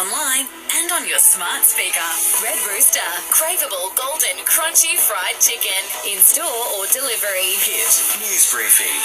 online and on your smart speaker. Red Rooster, craveable golden crunchy fried chicken. In store or delivery. Hit News Briefing.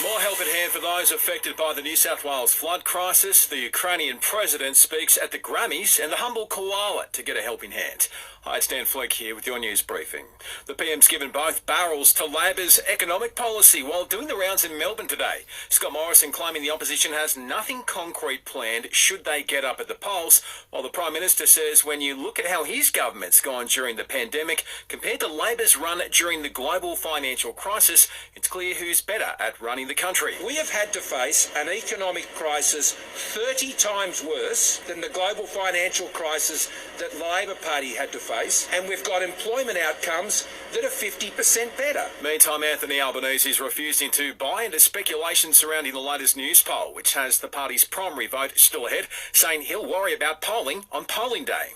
More help at hand for those affected by the New South Wales flood crisis. The Ukrainian president speaks at the Grammys and the humble koala to get a helping hand. Hi, it's Dan Flake here with your news briefing. The PM's given both barrels to Labor's economic policy while doing the rounds in Melbourne today. Scott Morrison claiming the opposition has nothing concrete planned should they get up at the polls, while the Prime Minister says when you look at how his government's gone during the pandemic compared to Labor's run during the global financial crisis, it's clear who's better at running the country. We have had to face an economic crisis 30 times worse than the global financial crisis that the Labor Party had to face, and we've got employment outcomes that are 50% better. Meantime, Anthony Albanese is refusing to buy into speculation surrounding the latest news poll, which has the party's primary vote still ahead, saying he'll worry about polling on polling day.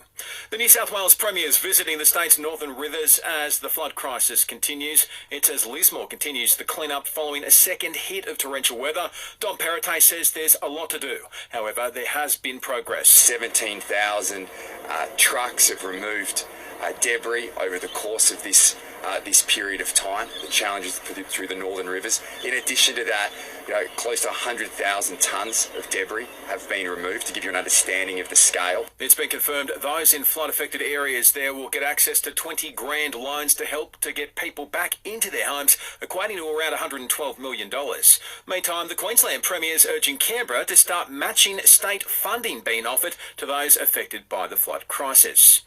The New South Wales Premier is visiting the state's northern rivers as the flood crisis continues. It's as Lismore continues the clean-up following a second hit of torrential weather. Don Perrottet says there's a lot to do. However, there has been progress. 17,000 trucks have removed debris over the course of this period of time, the challenges through the northern rivers. In addition to that, close to 100,000 tonnes of debris have been removed, to give you an understanding of the scale. It's been confirmed those in flood-affected areas there will get access to 20 grand loans to help to get people back into their homes, equating to around $112 million. Meantime, the Queensland Premier is urging Canberra to start matching state funding being offered to those affected by the flood crisis.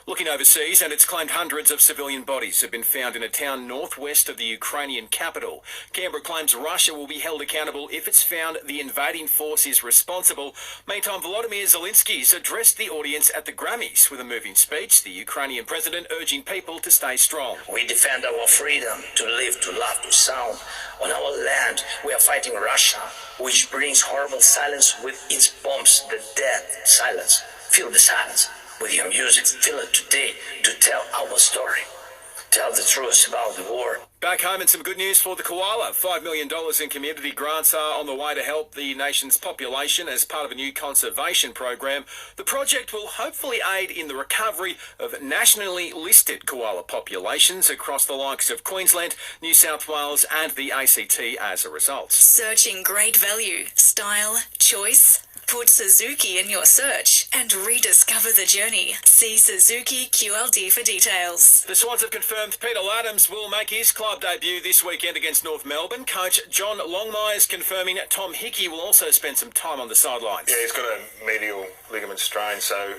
Looking overseas, and it's claimed hundreds of civilian bodies have been found in a town northwest of the Ukrainian capital. Canberra claims Russia will be held accountable if it's found the invading force is responsible. Meantime, Volodymyr Zelensky's addressed the audience at the Grammys with a moving speech, the Ukrainian president urging people to stay strong. We defend our freedom to live, to love, to sound. On our land, we are fighting Russia, which brings horrible silence with its bombs, the death, silence. Feel the silence with your music. Feel it today to tell our story. Tell the truth about the war. Back home, and some good news for the koala. $5 million in community grants are on the way to help the nation's population as part of a new conservation program. The project will hopefully aid in the recovery of nationally listed koala populations across the likes of Queensland, New South Wales and the ACT as a result. Searching great value, style, choice. Put Suzuki in your search and rediscover the journey. See Suzuki QLD for details. The Swans have confirmed Peter Ladhams will make his club debut this weekend against North Melbourne. Coach John Longmire is confirming Tom Hickey will also spend some time on the sidelines. Yeah, he's got a medial ligament strain, so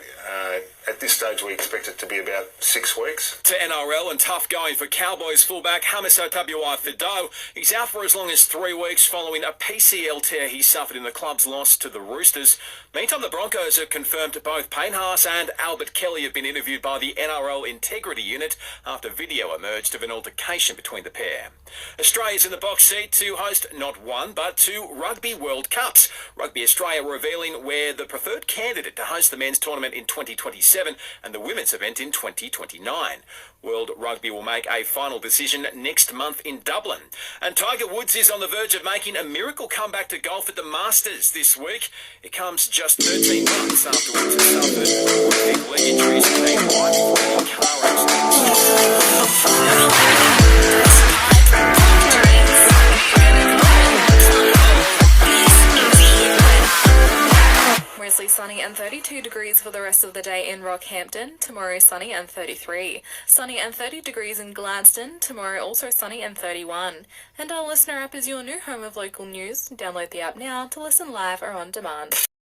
at this stage we expect it to be about 6 weeks. To NRL, and tough going for Cowboys fullback Hamiso Tabuai-Fidow. He's out for as long as 3 weeks following a PCL tear he suffered in the club's loss to the Roosters. Meantime, the Broncos have confirmed both Payne Haas and Albert Kelly have been interviewed by the NRL Integrity Unit after video emerged of an altercation between the pair. Australia's in the box seat to host not one but two Rugby World Cups. Rugby Australia revealing we're the preferred candidate to host the men's tournament in 2027 and the women's event in 2029. World Rugby will make a final decision next month in Dublin. And Tiger Woods is on the verge of making a miracle comeback to golf at the Masters this week. It comes just 13 months after Woods has suffered orthopedic leg injuries and been wiped from a car Mostly sunny and 32 degrees for the rest of the day in Rockhampton. Tomorrow sunny and 33. Sunny and 30 degrees in Gladstone. Tomorrow also sunny and 31. And our listener app is your new home of local news. Download the app now to listen live or on demand.